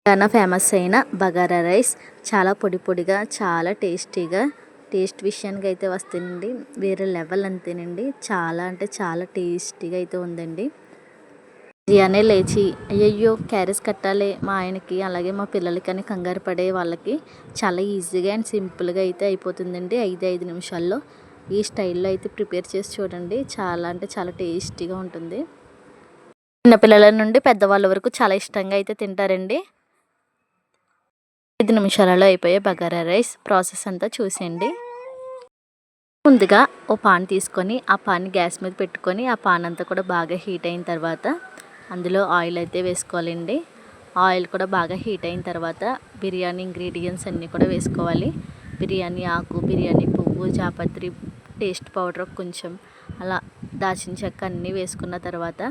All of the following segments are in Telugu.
చాలా ఫేమస్ అయిన బగారా రైస్ చాలా పొడి పొడిగా చాలా టేస్టీగా టేస్ట్ విషయానికి అయితే వస్తుందండి. వేరే లెవెల్ అంతేనండి. చాలా అంటే చాలా టేస్టీగా అయితే ఉందండి. బిర్యానీ లేచి అయ్యయ్యో క్యారేజ్ కట్టాలి మా ఆయనకి అలాగే మా పిల్లలకి అని కంగారు పడే వాళ్ళకి చాలా ఈజీగా అండ్ సింపుల్గా అయితే అయిపోతుందండి. 5 నిమిషాల్లో ఈ స్టైల్లో అయితే ప్రిపేర్ చేసి చూడండి. చాలా అంటే చాలా టేస్టీగా ఉంటుంది. చిన్నపిల్లల నుండి పెద్దవాళ్ళ వరకు చాలా ఇష్టంగా అయితే తింటారండి. 5 నిమిషాలలో అయిపోయే బగారా రైస్ ప్రాసెస్ అంతా చూసేయండి. ముందుగా ఓ పాన్ తీసుకొని ఆ పాన్ గ్యాస్ మీద పెట్టుకొని ఆ పాన్ అంతా కూడా బాగా హీట్ అయిన తర్వాత అందులో ఆయిల్ అయితే వేసుకోవాలండి. ఆయిల్ కూడా బాగా హీట్ అయిన తర్వాత బిర్యానీ ఇంగ్రీడియంట్స్ అన్నీ కూడా వేసుకోవాలి. బిర్యానీ ఆకు, బిర్యానీ పువ్వు, జాపత్రి, టేస్ట్ పౌడర్ కొంచెం, అలా దాల్చిన చెక్క అన్నీ వేసుకున్న తర్వాత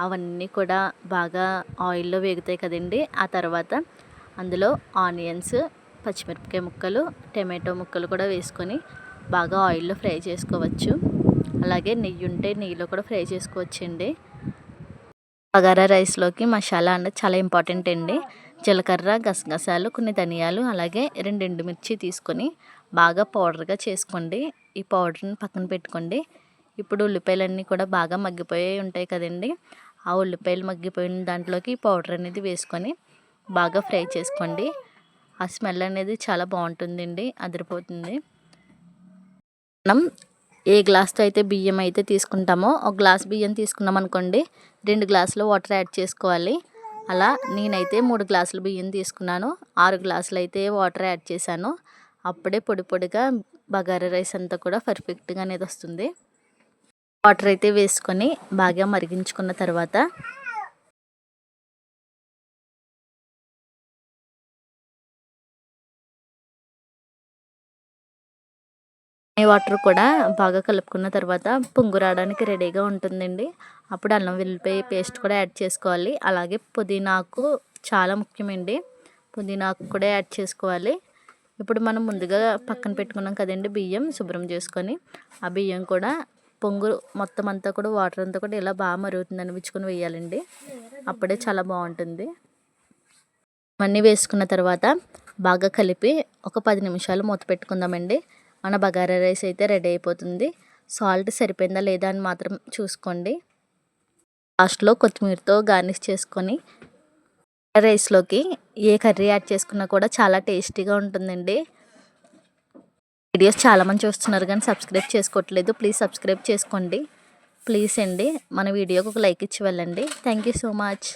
అవన్నీ కూడా బాగా ఆయిల్లో వేగుతాయి కదండి. ఆ తర్వాత అందులో ఆనియన్స్, పచ్చిమిరపకాయ ముక్కలు, టమాటో ముక్కలు కూడా వేసుకొని బాగా ఆయిల్లో ఫ్రై చేసుకోవచ్చు. అలాగే నెయ్యి ఉంటే నెయ్యిలో కూడా ఫ్రై చేసుకోవచ్చండి. బగారా రైస్లోకి మసాలా అనేది చాలా ఇంపార్టెంట్ అండి. జీలకర్ర, గసగసాలు, కొన్ని ధనియాలు, అలాగే 2 ఎండుమిర్చి తీసుకొని బాగా పౌడర్గా చేసుకోండి. ఈ పౌడర్ని పక్కన పెట్టుకోండి. ఇప్పుడు ఉల్లిపాయలన్నీ కూడా బాగా మగ్గిపోయి ఉంటాయి కదండి. ఆ ఉల్లిపాయలు మగ్గిపోయిన దాంట్లోకి పౌడర్ అనేది వేసుకొని బాగా ఫ్రై చేసుకోండి. ఆ స్మెల్ అనేది చాలా బాగుంటుందండి, అదిరిపోతుంది. మనం ఏ గ్లాస్తో అయితే బియ్యం అయితే తీసుకుంటామో ఒక గ్లాస్ బియ్యం తీసుకున్నాం అనుకోండి, 2 గ్లాసులు వాటర్ యాడ్ చేసుకోవాలి. అలా నేనైతే 3 గ్లాసులు బియ్యం తీసుకున్నాను. 6 గ్లాసులు అయితే వాటర్ యాడ్ చేశాను. అప్పుడే పొడి పొడిగా బగారా రైస్ అంతా కూడా పర్ఫెక్ట్గా అనేది వస్తుంది. వాటర్ అయితే వేసుకొని బాగా మరిగించుకున్న తర్వాత వాటర్ కూడా బాగా కలుపుకున్న తర్వాత పొంగు రావడానికి రెడీగా ఉంటుందండి. అప్పుడు అల్లం వెల్లిపాయ పేస్ట్ కూడా యాడ్ చేసుకోవాలి. అలాగే పుదీనాకు చాలా ముఖ్యమండి. పుదీనాకు కూడా యాడ్ చేసుకోవాలి. ఇప్పుడు మనం ముందుగా పక్కన పెట్టుకున్నాం కదండి బియ్యం శుభ్రం చేసుకొని, ఆ బియ్యం కూడా పొంగు మొత్తం అంతా కూడా వాటర్ అంతా కూడా ఇలా బాగా మరుగుతుంది అనిపించుకొని వేయాలండి. అప్పుడే చాలా బాగుంటుంది. అన్నీ వేసుకున్న తర్వాత బాగా కలిపి ఒక 10 నిమిషాలు మూత పెట్టుకుందామండి. మన బగారా రైస్ అయితే రెడీ అయిపోతుంది. సాల్ట్ సరిపోయిందా లేదా అని మాత్రం చూసుకోండి. లాస్ట్లో కొత్తిమీరతో గార్నిష్ చేసుకొని రైస్లోకి ఏ కర్రీ యాడ్ చేసుకున్నా కూడా చాలా టేస్టీగా ఉంటుందండి. వీడియోస్ చాలామంది చూస్తున్నారు కానీ సబ్స్క్రైబ్ చేసుకోవట్లేదు. ప్లీజ్ సబ్స్క్రైబ్ చేసుకోండి ప్లీజ్ అండి. మన వీడియోకి ఒక లైక్ ఇచ్చి వెళ్ళండి. Thank you so much.